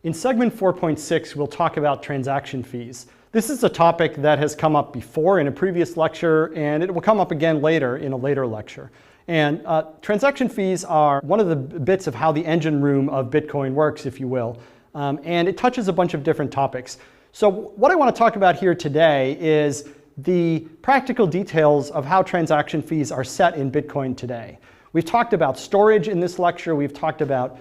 In segment 4.6, we'll talk about transaction fees. This is a topic that has come up before in a previous lecture, and it will come up again later in a later lecture. And transaction fees are one of the bits of how the engine room of Bitcoin works, if you will. And it touches a bunch of different topics. So what I want to talk about here today is the practical details of how transaction fees are set in Bitcoin today. We've talked about storage in this lecture. We've talked about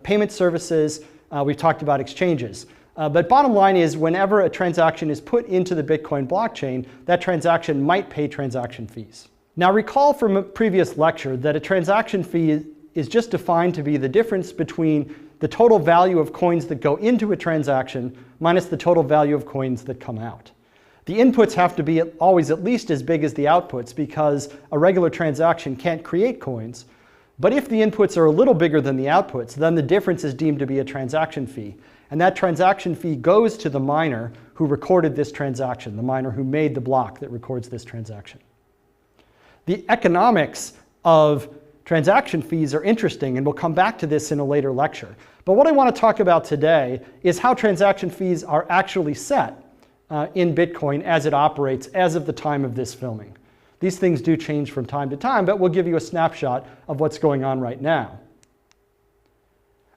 payment services. We've talked about exchanges. But bottom line is, whenever a transaction is put into the Bitcoin blockchain, that transaction might pay transaction fees. Now recall from a previous lecture that a transaction fee is just defined to be the difference between the total value of coins that go into a transaction minus the total value of coins that come out. The inputs have to be always at least as big as the outputs because a regular transaction can't create coins. But if the inputs are a little bigger than the outputs, then the difference is deemed to be a transaction fee. And that transaction fee goes to the miner who recorded this transaction, the miner who made the block that records this transaction. The economics of transaction fees are interesting, and we'll come back to this in a later lecture. But what I want to talk about today is how transaction fees are actually set in Bitcoin as it operates as of the time of this filming. These things do change from time to time, but we'll give you a snapshot of what's going on right now.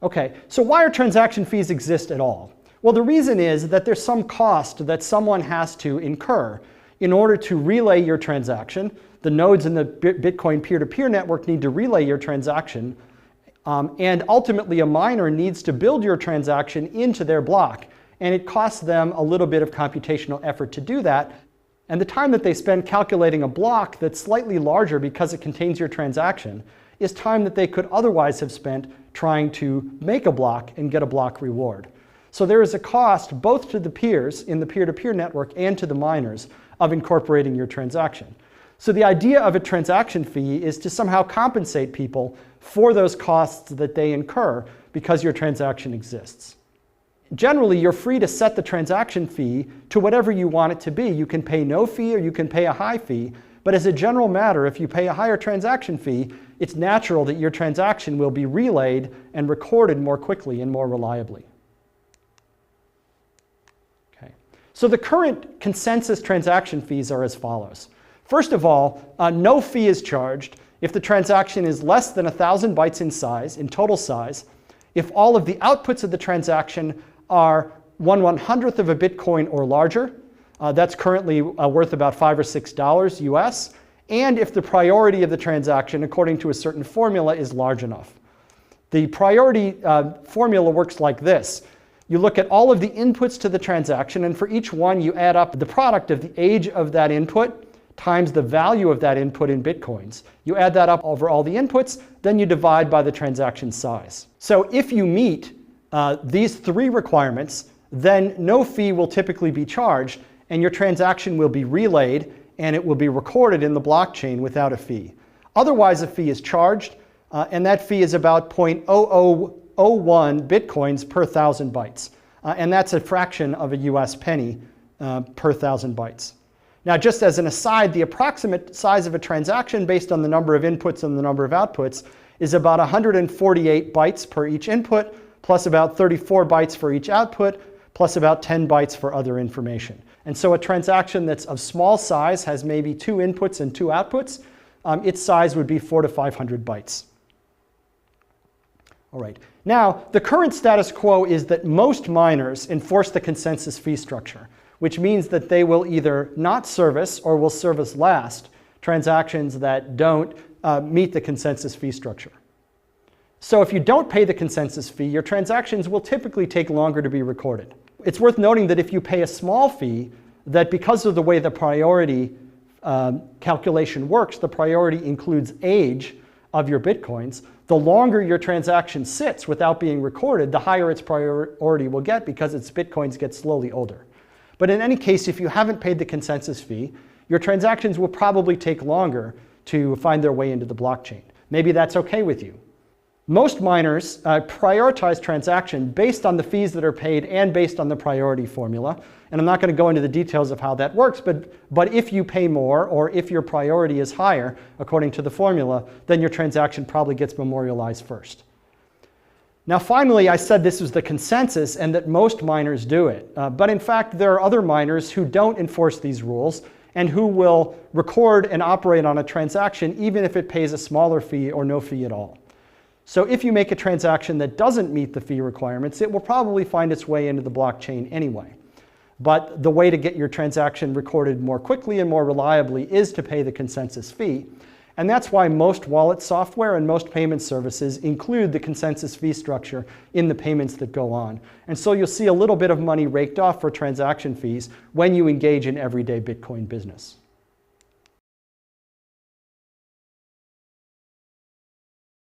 Okay, so why do transaction fees exist at all? Well, the reason is that there's some cost that someone has to incur in order to relay your transaction. The nodes in the Bitcoin peer-to-peer network need to relay your transaction, and ultimately a miner needs to build your transaction into their block, and it costs them a little bit of computational effort to do that. And the time that they spend calculating a block that's slightly larger because it contains your transaction is time that they could otherwise have spent trying to make a block and get a block reward. So there is a cost both to the peers in the peer-to-peer network and to the miners of incorporating your transaction. So the idea of a transaction fee is to somehow compensate people for those costs that they incur because your transaction exists. Generally, you're free to set the transaction fee to whatever you want it to be. You can pay no fee or you can pay a high fee. But as a general matter, if you pay a higher transaction fee, it's natural that your transaction will be relayed and recorded more quickly and more reliably. Okay. So the current consensus transaction fees are as follows. First of all, no fee is charged if the transaction is less than 1,000 bytes in size, in total size, if all of the outputs of the transaction are 1/100th of a Bitcoin or larger. That's currently worth about $5 or $6 US. And if the priority of the transaction, according to a certain formula, is large enough. The priority formula works like this. You look at all of the inputs to the transaction, and for each one you add up the product of the age of that input times the value of that input in Bitcoins. You add that up over all the inputs, then you divide by the transaction size. So if you meet these three requirements, then no fee will typically be charged, and your transaction will be relayed, and it will be recorded in the blockchain without a fee. Otherwise, a fee is charged, and that fee is about 0.0001 Bitcoins per 1,000 bytes. And that's a fraction of a US penny per 1,000 bytes. Now, just as an aside, the approximate size of a transaction based on the number of inputs and the number of outputs is about 148 bytes per each input, plus about 34 bytes for each output, plus about 10 bytes for other information. And so a transaction that's of small size has maybe 2 inputs and 2 outputs. Its size would be 400 to 500 bytes. All right. Now, the current status quo is that most miners enforce the consensus fee structure, which means that they will either not service or will service last transactions that don't meet the consensus fee structure. So if you don't pay the consensus fee, your transactions will typically take longer to be recorded. It's worth noting that if you pay a small fee, that because of the way the priority calculation works, the priority includes age of your Bitcoins, the longer your transaction sits without being recorded, the higher its priority will get because its Bitcoins get slowly older. But in any case, if you haven't paid the consensus fee, your transactions will probably take longer to find their way into the blockchain. Maybe that's okay with you. Most miners prioritize transaction based on the fees that are paid and based on the priority formula. And I'm not going to go into the details of how that works, but if you pay more or if your priority is higher, according to the formula, then your transaction probably gets memorialized first. Now finally, I said this was the consensus and that most miners do it. But in fact, there are other miners who don't enforce these rules and who will record and operate on a transaction even if it pays a smaller fee or no fee at all. So if you make a transaction that doesn't meet the fee requirements, it will probably find its way into the blockchain anyway. But the way to get your transaction recorded more quickly and more reliably is to pay the consensus fee. And that's why most wallet software and most payment services include the consensus fee structure in the payments that go on. And so you'll see a little bit of money raked off for transaction fees when you engage in everyday Bitcoin business.